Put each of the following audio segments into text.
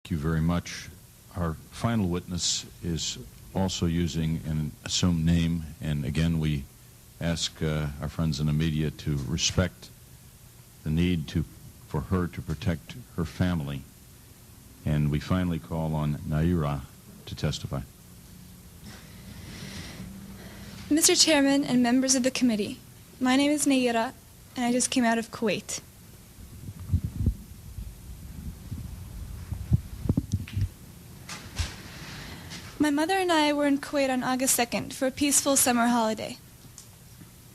Thank you very much. Our final witness is also using an assumed name, and again we ask our friends in the media to respect the need for her to protect her family. And we finally call on Nayirah to testify. Mr. Chairman and members of the committee, my name is Nayirah, and I just came out of Kuwait. My mother and I were in Kuwait on August 2nd for a peaceful summer holiday.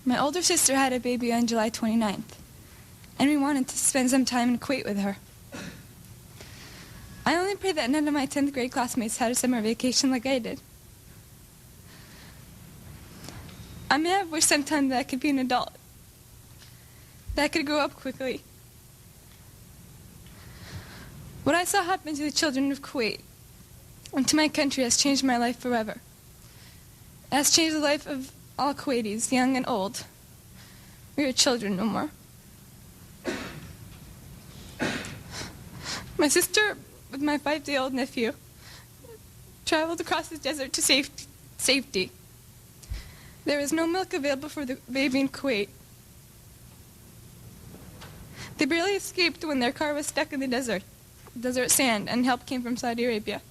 My older sister had a baby on July 29th, and we wanted to spend some time in Kuwait with her. I only pray that none of my 10th grade classmates had a summer vacation like I did. I may have wished sometime that I could be an adult, that I could grow up quickly. What I saw happen to the children of Kuwait and to my country has changed my life forever. It has changed the life of all Kuwaitis, young and old. We are children no more. My sister, with my 5-day-old nephew, traveled across the desert to safety. There was no milk available for the baby in Kuwait. They barely escaped when their car was stuck in the desert sand, and help came from Saudi Arabia.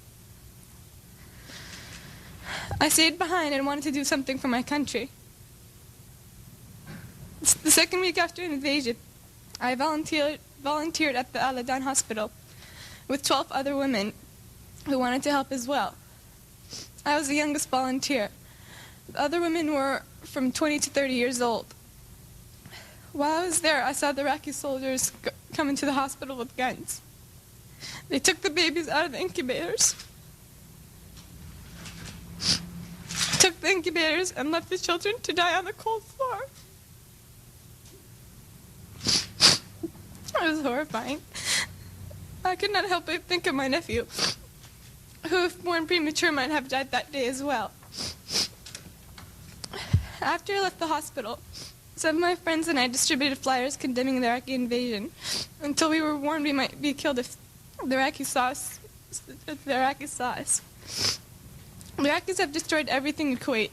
I stayed behind and wanted to do something for my country. The second week after an invasion, I volunteered at the Al-Adan hospital with 12 other women who wanted to help as well. I was the youngest volunteer. The other women were from 20 to 30 years old. While I was there, I saw the Iraqi soldiers come into the hospital with guns. They took the babies out of the incubators, and left the children to die on the cold floor. It was horrifying. I could not help but think of my nephew, who, if born premature, might have died that day as well. After I left the hospital, some of my friends and I distributed flyers condemning the Iraqi invasion until we were warned we might be killed if the Iraqis saw us. The Iraqis have destroyed everything in Kuwait.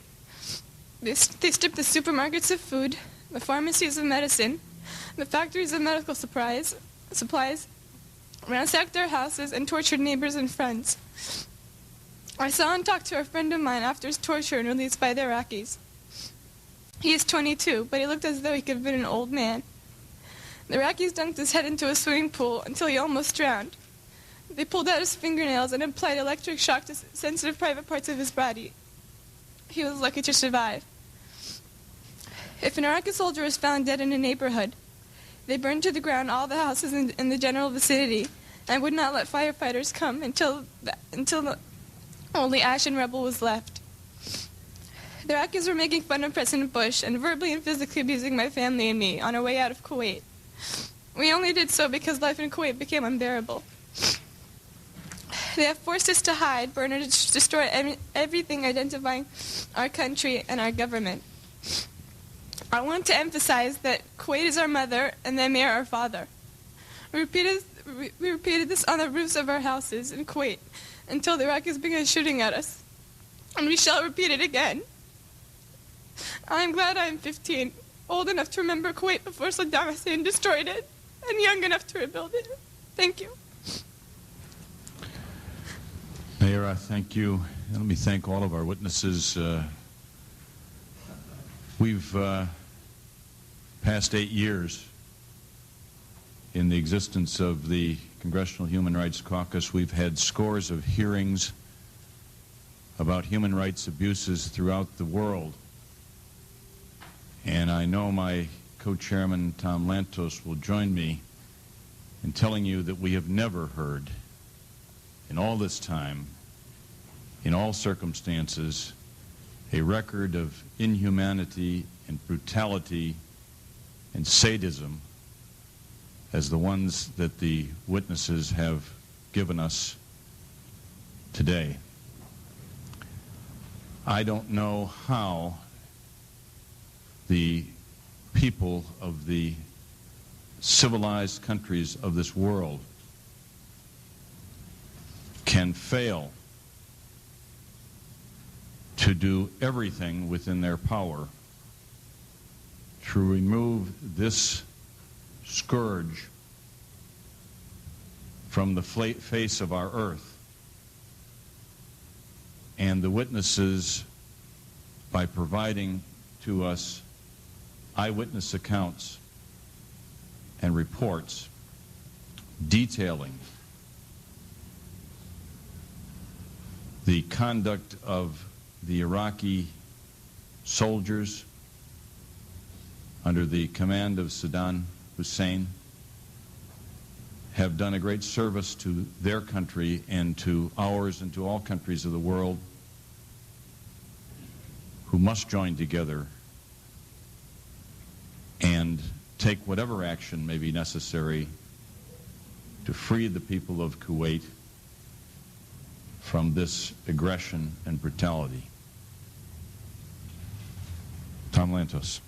They stripped the supermarkets of food, the pharmacies of medicine, the factories of medical supplies, ransacked our houses, and tortured neighbors and friends. I saw and talked to a friend of mine after his torture and released by the Iraqis. He is 22, but he looked as though he could have been an old man. The Iraqis dunked his head into a swimming pool until he almost drowned. They pulled out his fingernails and applied electric shock to sensitive private parts of his body. He was lucky to survive. If an Iraqi soldier was found dead in a neighborhood, they burned to the ground all the houses in the general vicinity and would not let firefighters come until only ash and rubble was left. The Iraqis were making fun of President Bush and verbally and physically abusing my family and me on our way out of Kuwait. We only did so because life in Kuwait became unbearable. They have forced us to hide, burn, or destroy everything identifying our country and our government. I want to emphasize that Kuwait is our mother and the Emir our father. We repeated this on the roofs of our houses in Kuwait until the Iraqis began shooting at us. And we shall repeat it again. I am glad I am 15, old enough to remember Kuwait before Saddam Hussein destroyed it, and young enough to rebuild it. Thank you. Nayirah, thank you. And let me thank all of our witnesses. We've passed 8 years in the existence of the Congressional Human Rights Caucus. We've had scores of hearings about human rights abuses throughout the world. And I know my co-chairman, Tom Lantos, will join me in telling you that we have never heard, in all this time, in all circumstances, a record of inhumanity and brutality and sadism as the ones that the witnesses have given us today. I don't know how the people of the civilized countries of this world can fail to do everything within their power to remove this scourge from the face of our earth. And the witnesses, by providing to us eyewitness accounts and reports detailing the conduct of the Iraqi soldiers under the command of Saddam Hussein, have done a great service to their country and to ours and to all countries of the world, who must join together and take whatever action may be necessary to free the people of Kuwait from this aggression and brutality. Tom Lantos.